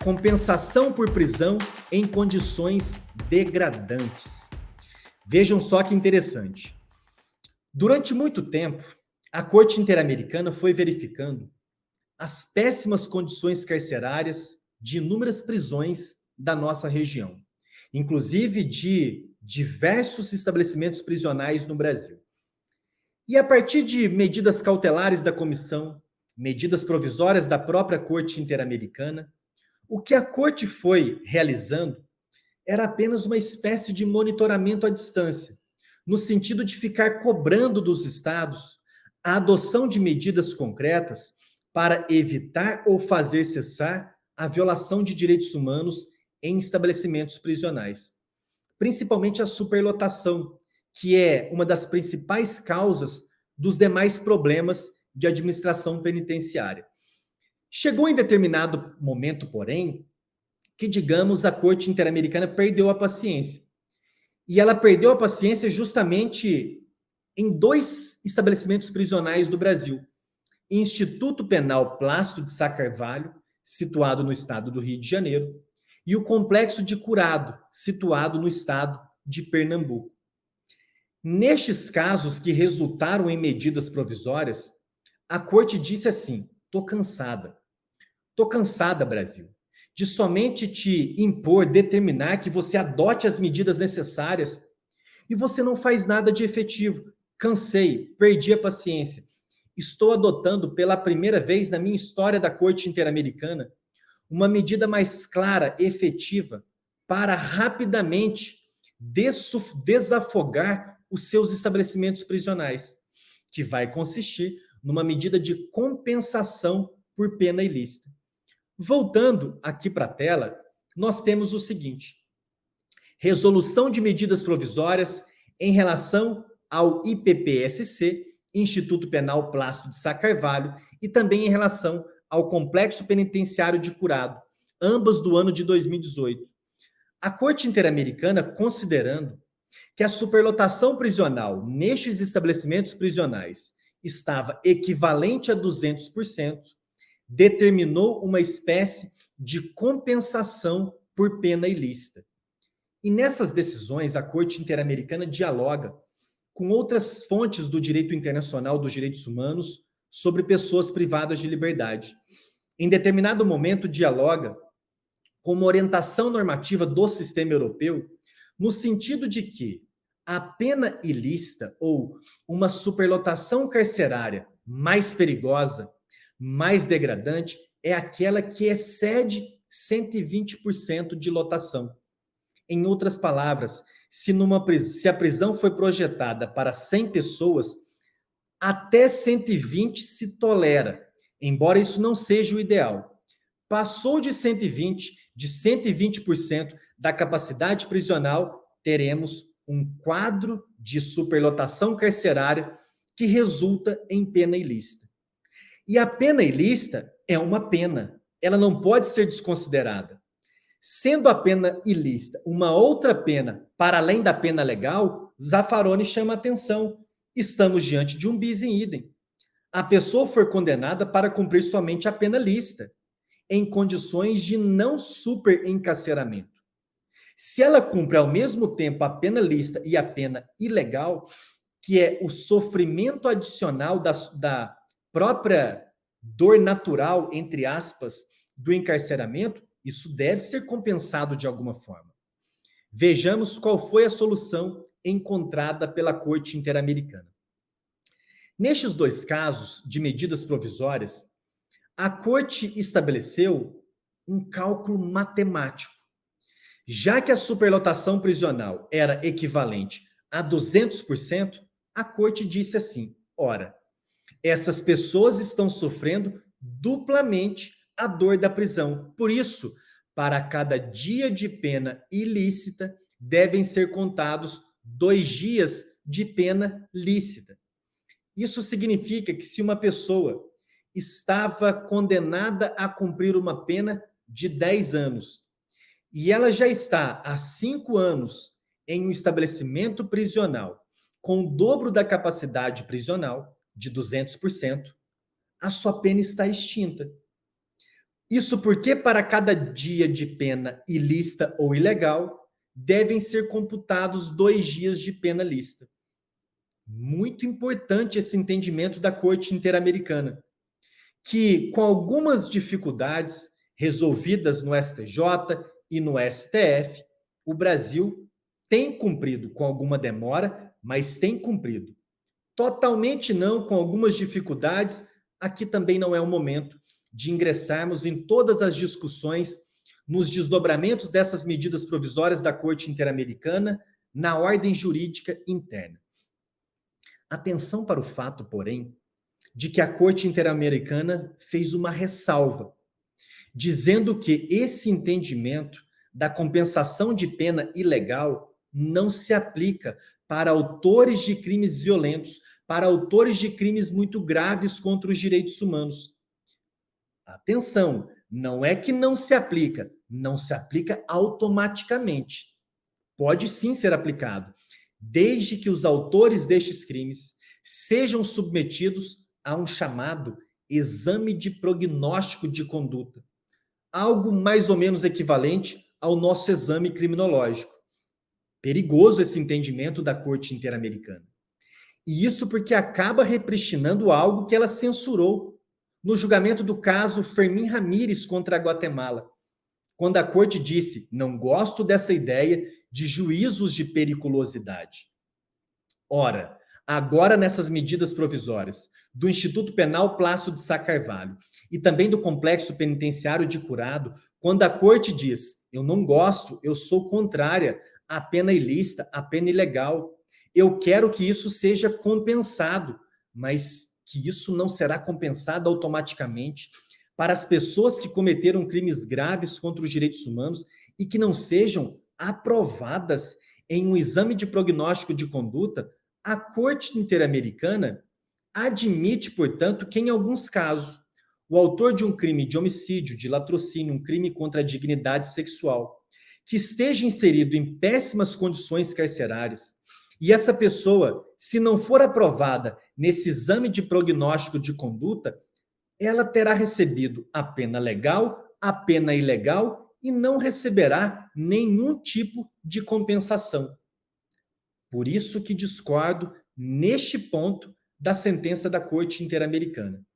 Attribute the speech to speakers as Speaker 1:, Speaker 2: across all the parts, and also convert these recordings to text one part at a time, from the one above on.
Speaker 1: Compensação por prisão em condições degradantes. Vejam só que interessante. Durante muito tempo, a Corte Interamericana foi verificando as péssimas condições carcerárias de inúmeras prisões da nossa região, inclusive de diversos estabelecimentos prisionais no Brasil. E a partir de medidas cautelares da comissão, medidas provisórias da própria Corte Interamericana, o que a Corte foi realizando era apenas uma espécie de monitoramento à distância, no sentido de ficar cobrando dos estados a adoção de medidas concretas para evitar ou fazer cessar a violação de direitos humanos em estabelecimentos prisionais, principalmente a superlotação, que é uma das principais causas dos demais problemas de administração penitenciária. Chegou em determinado momento, porém, que, digamos, a Corte Interamericana perdeu a paciência. E ela perdeu a paciência justamente em dois estabelecimentos prisionais do Brasil. Instituto Penal Plácido de Sá Carvalho, situado no estado do Rio de Janeiro, e o Complexo de Curado, situado no estado de Pernambuco. Nestes casos que resultaram em medidas provisórias, a Corte disse assim: "Tô cansada. Tô cansada, Brasil, de somente te impor, determinar que você adote as medidas necessárias e você não faz nada de efetivo. Cansei, perdi a paciência. Estou adotando pela primeira vez na minha história da Corte Interamericana uma medida mais clara, efetiva, para rapidamente desafogar os seus estabelecimentos prisionais, que vai consistir numa medida de compensação por pena ilícita." Voltando aqui para a tela, nós temos o seguinte: resolução de medidas provisórias em relação ao IPPSC, Instituto Penal Plácido de Sá Carvalho, e também em relação ao Complexo Penitenciário de Curado, ambas do ano de 2018. A Corte Interamericana, considerando que a superlotação prisional nestes estabelecimentos prisionais estava equivalente a 200%, determinou uma espécie de compensação por pena ilícita. E nessas decisões, a Corte Interamericana dialoga com outras fontes do direito internacional dos direitos humanos sobre pessoas privadas de liberdade. Em determinado momento, dialoga com uma orientação normativa do sistema europeu, no sentido de que a pena ilícita ou uma superlotação carcerária mais perigosa, mais degradante, é aquela que excede 120% de lotação. Em outras palavras, se a prisão foi projetada para 100 pessoas, até 120 se tolera, embora isso não seja o ideal. Passou de 120% da capacidade prisional, teremos um quadro de superlotação carcerária que resulta em pena ilícita. E a pena ilícita é uma pena, ela não pode ser desconsiderada. Sendo a pena ilícita uma outra pena para além da pena legal, Zaffaroni chama a atenção. Estamos diante de um bis in idem. A pessoa foi condenada para cumprir somente a pena lícita, em condições de não superencarceramento. Se ela cumpre ao mesmo tempo a pena lícita e a pena ilegal, que é o sofrimento adicional da própria dor natural, entre aspas, do encarceramento, isso deve ser compensado de alguma forma. Vejamos qual foi a solução encontrada pela Corte Interamericana. Nestes dois casos de medidas provisórias, a Corte estabeleceu um cálculo matemático. Já que a superlotação prisional era equivalente a 200%, a Corte disse assim: ora, essas pessoas estão sofrendo duplamente a dor da prisão. Por isso, para cada dia de pena ilícita, devem ser contados 2 dias de pena lícita. Isso significa que se uma pessoa estava condenada a cumprir uma pena de 10 anos e ela já está há 5 anos em um estabelecimento prisional com o dobro da capacidade prisional, de 200%, a sua pena está extinta. Isso porque, para cada dia de pena ilícita ou ilegal, devem ser computados 2 dias de pena lícita. Muito importante esse entendimento da Corte Interamericana, que, com algumas dificuldades resolvidas no STJ e no STF, o Brasil tem cumprido, com alguma demora, mas tem cumprido. Totalmente não, com algumas dificuldades, aqui também não é o momento de ingressarmos em todas as discussões nos desdobramentos dessas medidas provisórias da Corte Interamericana na ordem jurídica interna. Atenção para o fato, porém, de que a Corte Interamericana fez uma ressalva, dizendo que esse entendimento da compensação de pena ilegal não se aplica para autores de crimes violentos, para autores de crimes muito graves contra os direitos humanos. Atenção, não é que não se aplica automaticamente. Pode sim ser aplicado, desde que os autores destes crimes sejam submetidos a um chamado exame de prognóstico de conduta, algo mais ou menos equivalente ao nosso exame criminológico. Perigoso esse entendimento da Corte Interamericana. E isso porque acaba repristinando algo que ela censurou no julgamento do caso Fermín Ramírez contra a Guatemala, quando a Corte disse: não gosto dessa ideia de juízos de periculosidade. Ora, agora nessas medidas provisórias do Instituto Penal Plácido de Sá Carvalho e também do Complexo Penitenciário de Curado, quando a Corte diz: eu não gosto, eu sou contrária à pena ilícita, à pena ilegal, eu quero que isso seja compensado, mas que isso não será compensado automaticamente para as pessoas que cometeram crimes graves contra os direitos humanos e que não sejam aprovadas em um exame de prognóstico de conduta, a Corte Interamericana admite, portanto, que em alguns casos o autor de um crime de homicídio, de latrocínio, um crime contra a dignidade sexual, que esteja inserido em péssimas condições carcerárias, e essa pessoa, se não for aprovada nesse exame de prognóstico de conduta, ela terá recebido a pena legal, a pena ilegal e não receberá nenhum tipo de compensação. Por isso que discordo neste ponto da sentença da Corte Interamericana.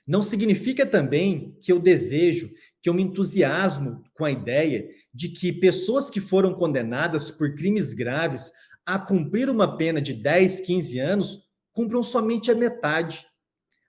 Speaker 1: Não significa também que eu desejo, que eu me entusiasmo com a ideia de que pessoas que foram condenadas por crimes graves a cumprir uma pena de 10, 15 anos cumpram somente a metade.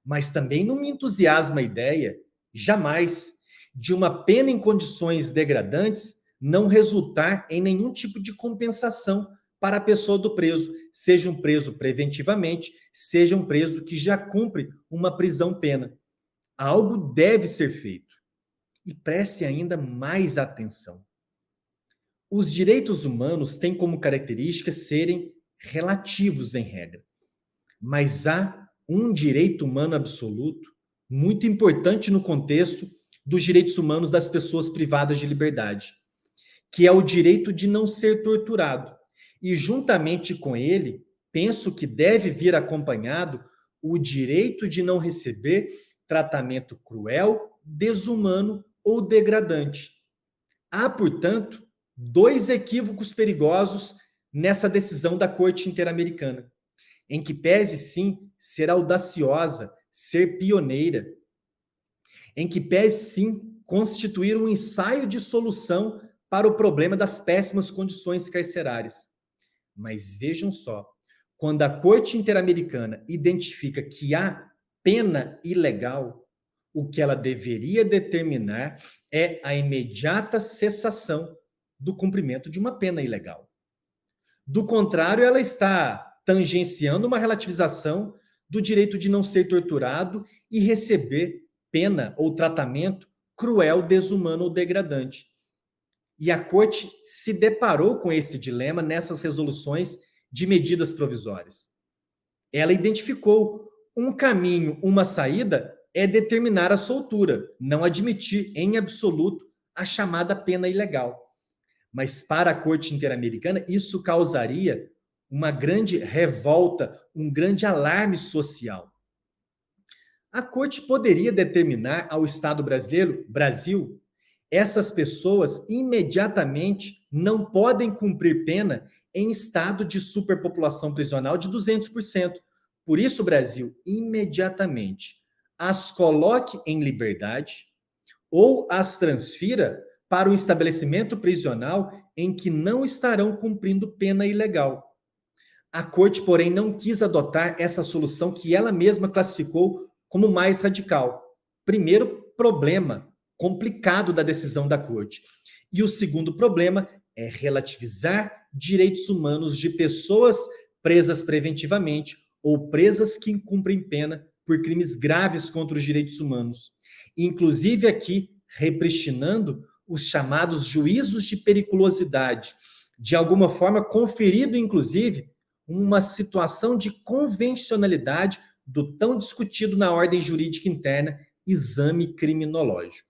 Speaker 1: Mas também não me entusiasma a ideia, jamais, de uma pena em condições degradantes não resultar em nenhum tipo de compensação para a pessoa do preso, seja um preso preventivamente, seja um preso que já cumpre uma prisão-pena. Algo deve ser feito. E preste ainda mais atenção. Os direitos humanos têm como característica serem relativos em regra. Mas há um direito humano absoluto, muito importante no contexto dos direitos humanos das pessoas privadas de liberdade, que é o direito de não ser torturado. E juntamente com ele, penso que deve vir acompanhado o direito de não receber tratamento cruel, desumano ou degradante. Há, portanto, 2 equívocos perigosos nessa decisão da Corte Interamericana, em que pese, sim, ser audaciosa, ser pioneira, em que pese, sim, constituir um ensaio de solução para o problema das péssimas condições carcerárias. Mas vejam só, quando a Corte Interamericana identifica que há pena ilegal, o que ela deveria determinar é a imediata cessação do cumprimento de uma pena ilegal. Do contrário, ela está tangenciando uma relativização do direito de não ser torturado e receber pena ou tratamento cruel, desumano ou degradante. E a Corte se deparou com esse dilema nessas resoluções de medidas provisórias. Ela identificou um caminho, uma saída, é determinar a soltura, não admitir em absoluto a chamada pena ilegal. Mas para a Corte Interamericana, isso causaria uma grande revolta, um grande alarme social. A corte poderia determinar ao Estado brasileiro, Brasil, essas pessoas imediatamente não podem cumprir pena em estado de superpopulação prisional de 200%. Por isso, Brasil, imediatamente as coloque em liberdade ou as transfira para um estabelecimento prisional em que não estarão cumprindo pena ilegal. A corte, porém, não quis adotar essa solução que ela mesma classificou como mais radical. Primeiro problema complicado da decisão da corte. E o segundo problema é relativizar direitos humanos de pessoas presas preventivamente ou presas que cumprem pena por crimes graves contra os direitos humanos. Inclusive aqui repristinando os chamados juízos de periculosidade, de alguma forma conferido, inclusive, uma situação de convencionalidade do tão discutido na ordem jurídica interna exame criminológico.